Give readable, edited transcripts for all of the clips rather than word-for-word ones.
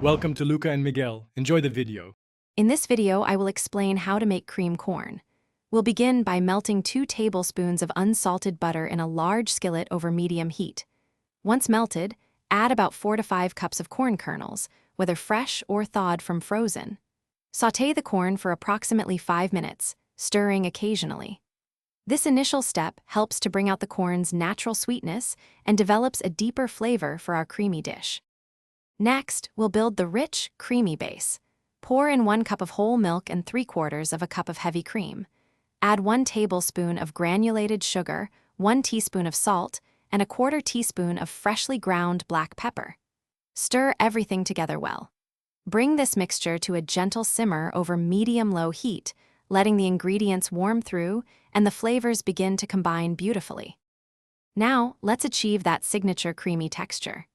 Welcome to Luca and Miguel. Enjoy the video. In this video, I will explain how to make cream corn. We'll begin by melting 2 tablespoons of unsalted butter in a large skillet over medium heat. Once melted, add about 4 to 5 cups of corn kernels, whether fresh or thawed from frozen. Sauté the corn for approximately 5 minutes, stirring occasionally. This initial step helps to bring out the corn's natural sweetness and develops a deeper flavor for our creamy dish. Next, we'll build the rich, creamy base. Pour in 1 cup of whole milk and 3/4 of a cup of heavy cream. Add 1 tablespoon of granulated sugar, 1 teaspoon of salt, and a 1/4 teaspoon of freshly ground black pepper. Stir everything together well. Bring this mixture to a gentle simmer over medium-low heat, letting the ingredients warm through and the flavors begin to combine beautifully. Now, let's achieve that signature creamy texture.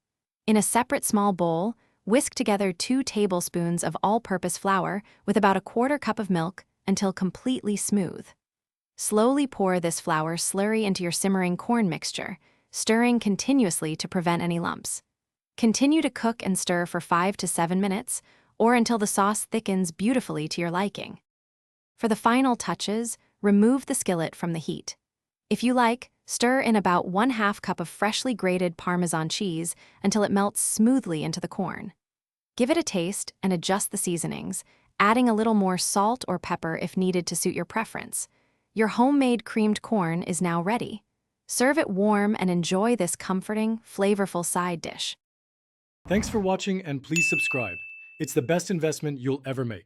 In a separate small bowl, whisk together 2 tablespoons of all-purpose flour with about a 1/4 cup of milk until completely smooth. Slowly pour this flour slurry into your simmering corn mixture, stirring continuously to prevent any lumps. Continue to cook and stir for 5 to 7 minutes, or until the sauce thickens beautifully to your liking. For the final touches, remove the skillet from the heat. If you like, stir in about 1/2 cup of freshly grated Parmesan cheese until it melts smoothly into the corn. Give it a taste and adjust the seasonings, adding a little more salt or pepper if needed to suit your preference. Your homemade creamed corn is now ready. Serve it warm and enjoy this comforting, flavorful side dish. Thanks for watching and please subscribe. It's the best investment you'll ever make.